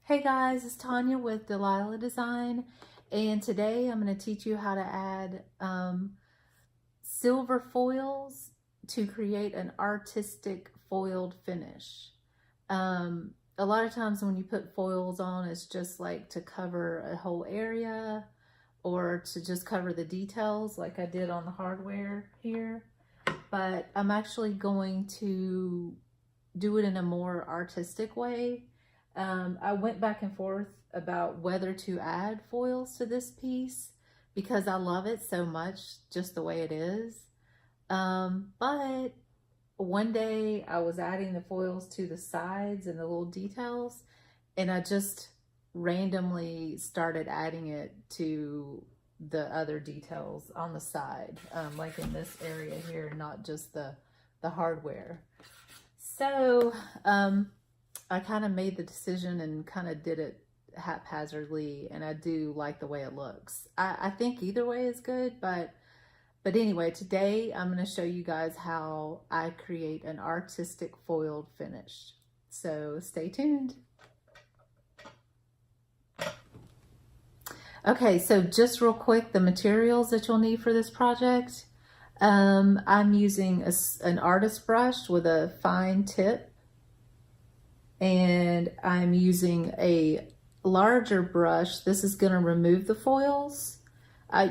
Hey guys, it's Tanya with Delilah Design, and today I'm going to teach you how to add silver foils to create an artistic foiled finish. A lot of times when you put foils on, it's just like to cover a whole area or to just cover the details like I did on the hardware here. But I'm actually going to do it in a more artistic way. I went back and forth about whether to add foils to this piece because I love it so much just the way it is. But one day I was adding the foils to the sides and the little details, and I just randomly started adding it to the other details on the side, like in this area here, not just the hardware. So I kind of made the decision and kind of did it haphazardly, and I do like the way it looks. I think either way is good, but anyway, today I'm going to show you guys how I create an artistic foiled finish. So stay tuned. Okay, so just real quick, the materials that you'll need for this project. I'm using an artist brush with a fine tip, and I'm using a larger brush. This is going to remove the foils.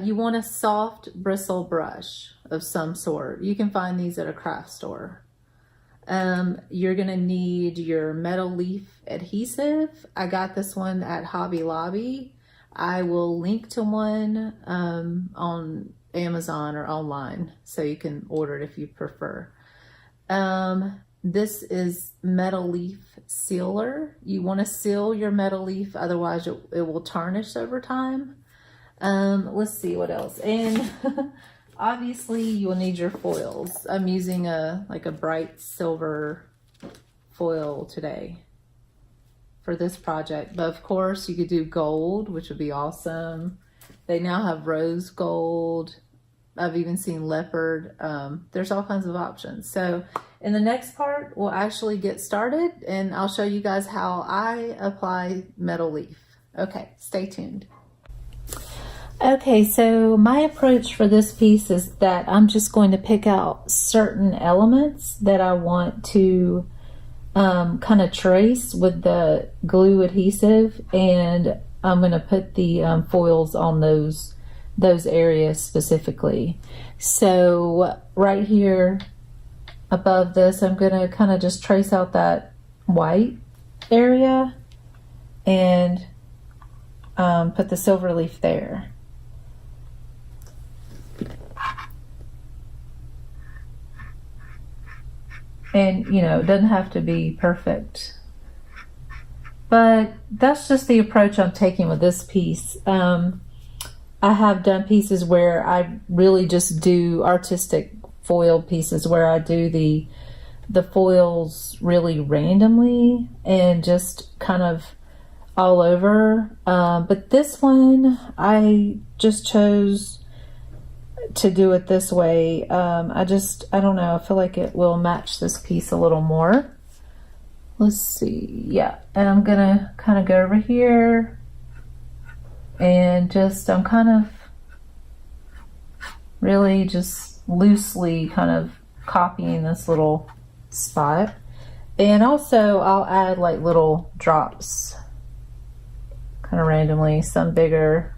You want a soft bristle brush of some sort. You can find these at a craft store. You're going to need your metal leaf adhesive. I got this one at Hobby Lobby. I will link to one on Amazon or online, so you can order it if you prefer. This is metal leaf sealer. You want to seal your metal leaf, otherwise it will tarnish over time. Let's see what else. And obviously you will need your foils. I'm using like a bright silver foil today for this project, but of course you could do gold, which would be awesome. They now have rose gold. I've even seen leopard. There's all kinds of options. So in the next part, we'll actually get started, and I'll show you guys how I apply metal leaf. Okay, stay tuned. Okay, so my approach for this piece is that I'm just going to pick out certain elements that I want to kind of trace with the glue adhesive, and I'm going to put the foils on those areas specifically. So right here above this, I'm going to kind of just trace out that white area and put the silver leaf there. And you know, it doesn't have to be perfect, but that's just the approach I'm taking with this piece. I have done pieces where I really just do artistic foil pieces where I do the foils really randomly and just kind of all over. But this one, I just chose to do it this way. I don't know, I feel like it will match this piece a little more. Let's see, yeah, and I'm gonna kind of go over here and just, I'm kind of really just loosely kind of copying this little spot. And also I'll add like little drops kind of randomly, some bigger.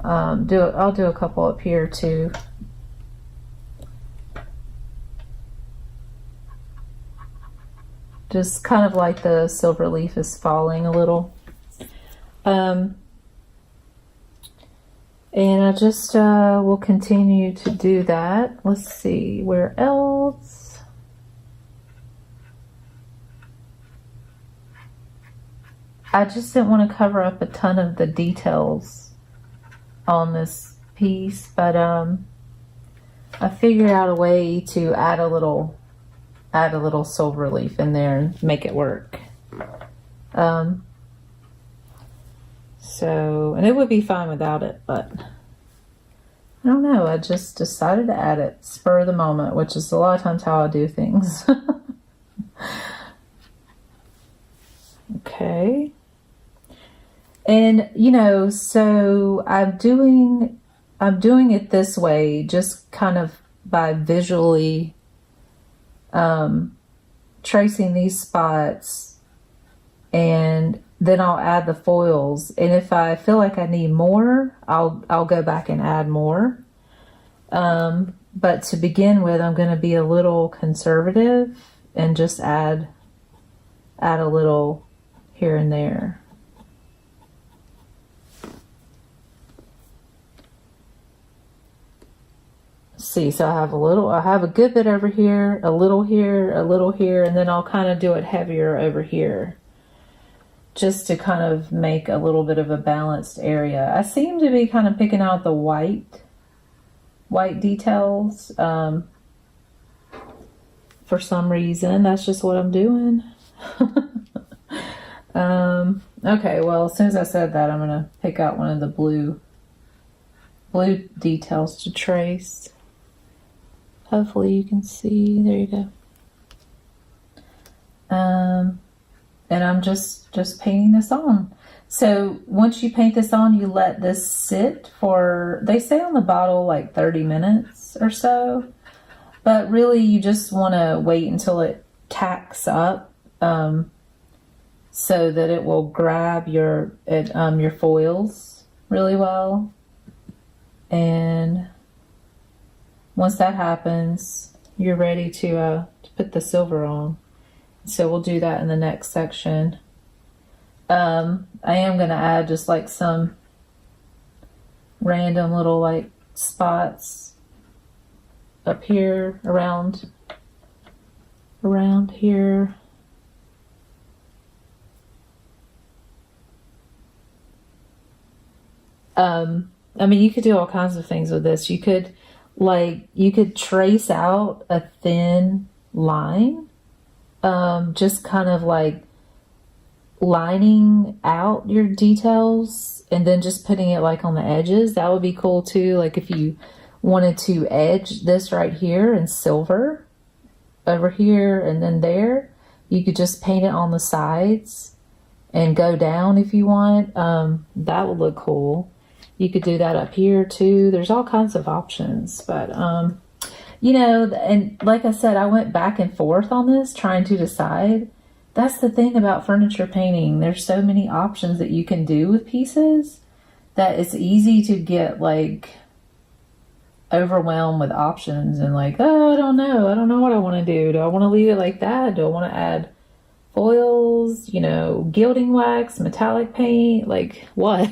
I'll do a couple up here too. Just kind of like the silver leaf is falling a little. And I just will continue to do that. Let's see, where else? I just didn't want to cover up a ton of the details on this piece, but I figured out a way to add a little silver leaf in there and make it work. So, and it would be fine without it, but I don't know, I just decided to add it spur of the moment, which is a lot of times how I do things. Okay. Okay. And, you know, so I'm doing it this way, just kind of by visually tracing these spots, and then I'll add the foils. And if I feel like I need more, I'll go back and add more. But to begin with, I'm going to be a little conservative and just add a little here and there. See, so I have a good bit over here, a little here, a little here, and then I'll kind of do it heavier over here, just to kind of make a little bit of a balanced area. I seem to be kind of picking out the white details for some reason. That's just what I'm doing. Okay, well, as soon as I said that, I'm gonna pick out one of the blue details to trace. Hopefully you can see. There you go. And I'm just painting this on. So once you paint this on, you let this sit for, they say on the bottle, like 30 minutes or so. But really, you just want to wait until it tacks up, so that it will grab your foils really well. And once that happens, you're ready to put the silver on. So we'll do that in the next section. I am going to add just like some random little like spots up here around here. I mean, you could do all kinds of things with this. You could trace out a thin line, just kind of like lining out your details and then just putting it like on the edges. That would be cool too. Like if you wanted to edge this right here in silver over here and then there, you could just paint it on the sides and go down if you want. That would look cool. You could do that up here too. There's all kinds of options, but you know, and like I said, I went back and forth on this trying to decide. That's the thing about furniture painting. There's so many options that you can do with pieces that it's easy to get like overwhelmed with options and like, oh, I don't know what I want to do. Do I want to leave it like that? Do I want to add foils, you know, gilding wax, metallic paint, like what?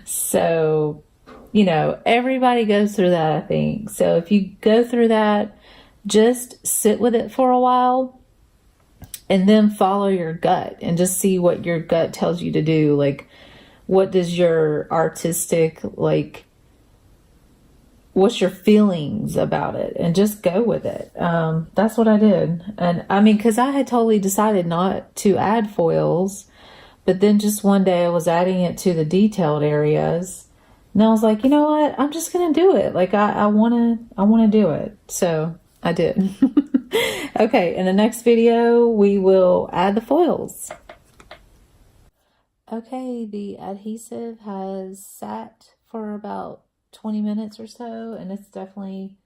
So, you know, everybody goes through that, I think. So if you go through that, just sit with it for a while and then follow your gut and just see what your gut tells you to do. Like, what does your artistic, like, what's your feelings about it, and just go with it. That's what I did. And I mean, because I had totally decided not to add foils, but then just one day I was adding it to the detailed areas, and I was like, you know what, I'm just gonna do it. Like I want to do it. So I did. Okay, in the next video we will add the foils. Okay, the adhesive has sat for about 20 minutes or so, and it's definitely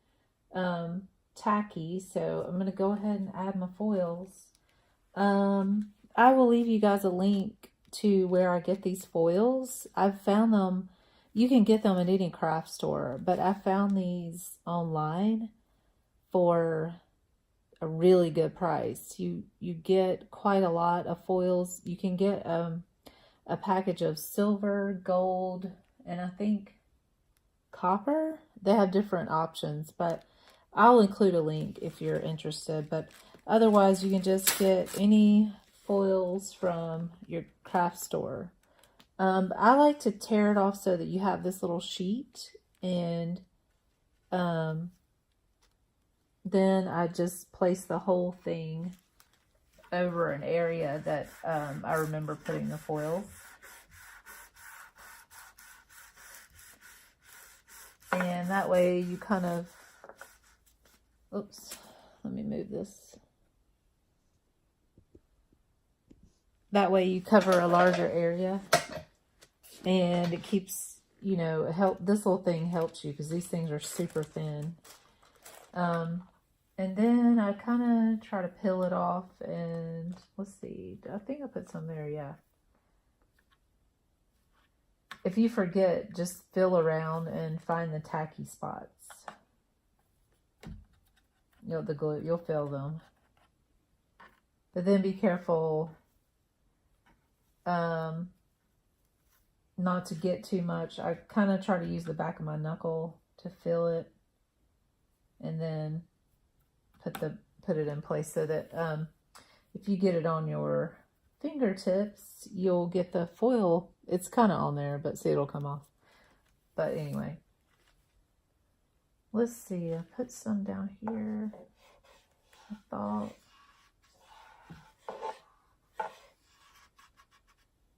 tacky, so I'm going to go ahead and add my foils. I will leave you guys a link to where I get these foils. I've found them, you can get them at any craft store, but I found these online for a really good price. You get quite a lot of foils. You can get a package of silver, gold, and I think copper. They have different options, but I'll include a link if you're interested. But otherwise, you can just get any foils from your craft store. I like to tear it off so that you have this little sheet, and then I just place the whole thing over an area that I remember putting the foils. And that way you kind of, oops, let me move this. That way you cover a larger area, and it keeps, you know, this little thing helps you because these things are super thin. And then I kind of try to peel it off, and let's see, I think I put some there, yeah. If you forget, just feel around and find the tacky spots. You'll feel them. But then be careful not to get too much. I kind of try to use the back of my knuckle to feel it, and then put it in place so that if you get it on your fingertips, you'll get the foil. It's kind of on there, but see, it'll come off. But anyway, let's see. I put some down here. I thought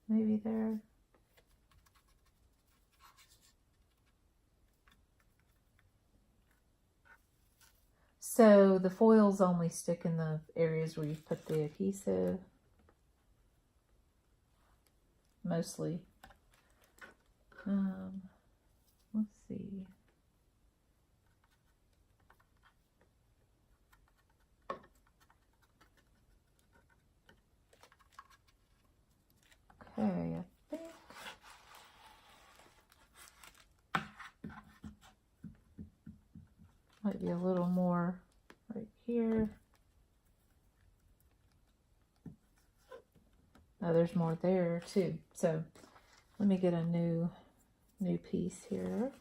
maybe there. So the foils only stick in the areas where you've put the adhesive, mostly. Let's see. Okay, I think might be a little more right here. Oh, there's more there too. So let me get a new piece here.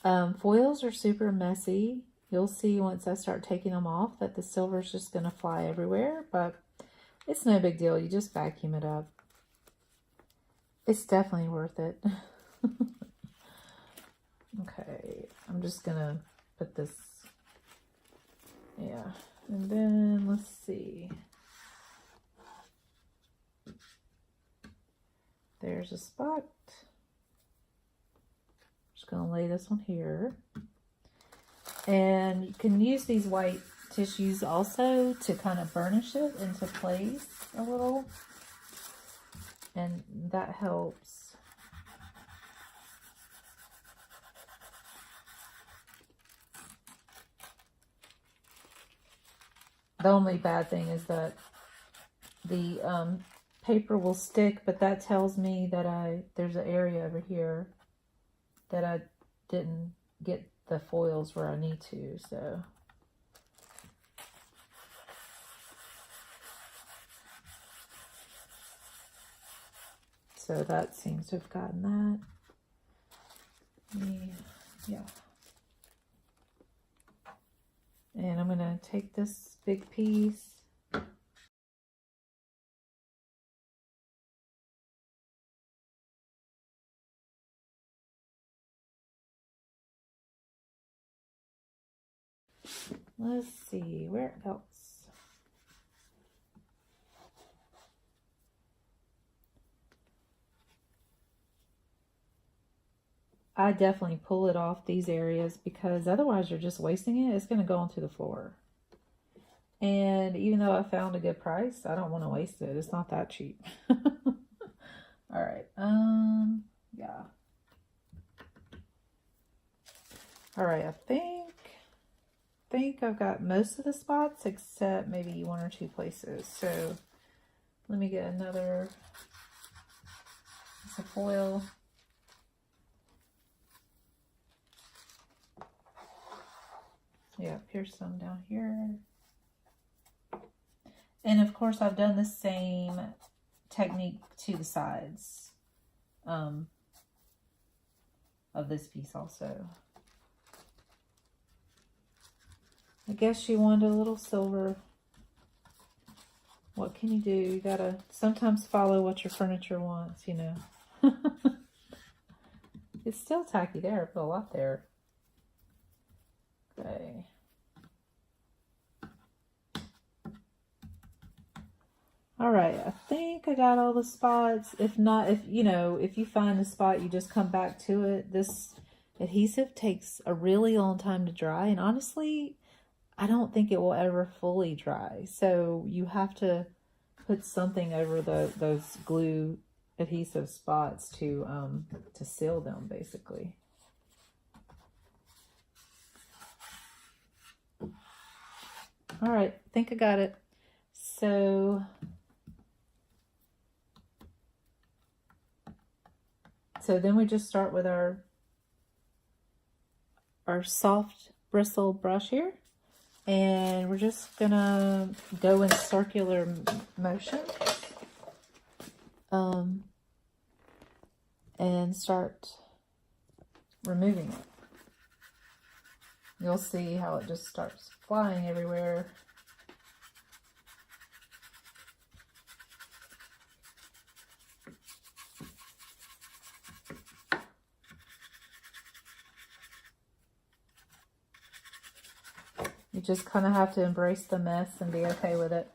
Foils are super messy. You'll see once I start taking them off that the silver's just going to fly everywhere, but it's no big deal. You just vacuum it up. It's definitely worth it. Okay, I'm just going to put this, yeah, and then let's see. There's a spot. Just going to lay this one here. And you can use these white tissues also to kind of burnish it into place a little. And that helps. The only bad thing is that the paper will stick, but that tells me that there's an area over here that I didn't get the foils where I need to, so that seems to have gotten that. Yeah. And I'm gonna take this big piece. Let's see, where else? I definitely pull it off these areas because otherwise you're just wasting it. It's going to go onto the floor. And even though I found a good price, I don't want to waste it. It's not that cheap. All right. Yeah. All right. I think I've got most of the spots except maybe one or two places. So let me get another piece of foil. Yeah, here's some down here. And of course I've done the same technique to the sides of this piece also. I guess you wanted a little silver. What can you do? You gotta sometimes follow what your furniture wants, you know. It's still tacky there, but a lot there. Okay. All right, I think I got all the spots. If not, if you find a spot, you just come back to it. This adhesive takes a really long time to dry, and honestly, I don't think it will ever fully dry. So you have to put something over those glue adhesive spots to seal them, basically. All right, I think I got it. So then we just start with our soft bristle brush here, and we're just gonna go in circular motion and start removing it. You'll see how it just starts flying everywhere. You just kind of have to embrace the mess and be okay with it.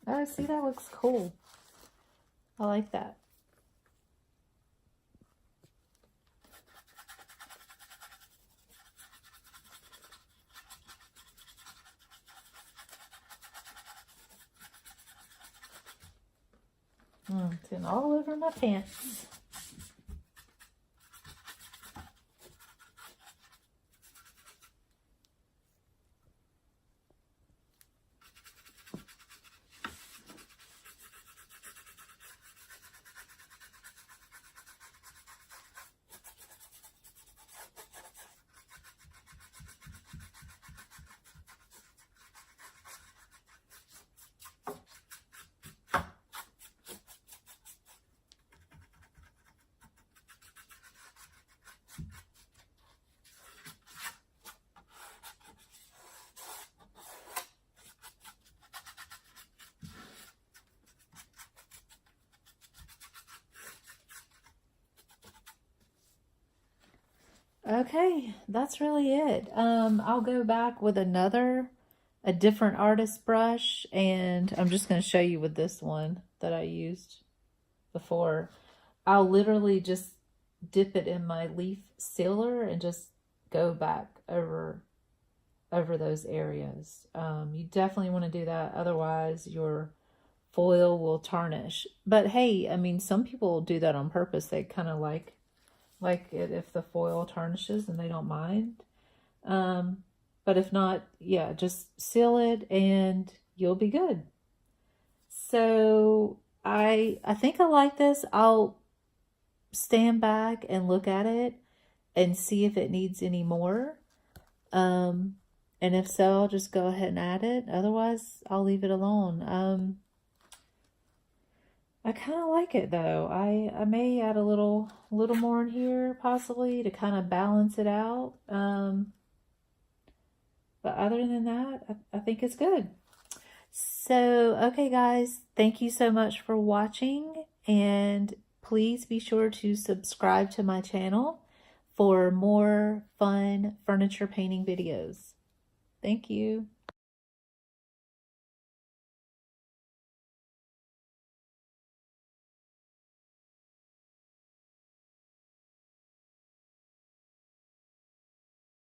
Oh, see, that looks cool. I like that. It's in all over my pants. Okay, that's really it. I'll go back with a different artist brush, and I'm just going to show you with this one that I used before. I'll literally just dip it in my leaf sealer and just go back over those areas. You definitely want to do that, otherwise your foil will tarnish. But hey, I mean, some people do that on purpose. They kind of like it if the foil tarnishes, and they don't mind. But if not, yeah, just seal it and you'll be good. So I think I like this. I'll stand back and look at it and see if it needs any more. And if so, I'll just go ahead and add it. Otherwise, I'll leave it alone. I kind of like it though. I may add a little more in here possibly to kind of balance it out. But other than that, I think it's good. So, okay guys, thank you so much for watching, and please be sure to subscribe to my channel for more fun furniture painting videos. Thank you.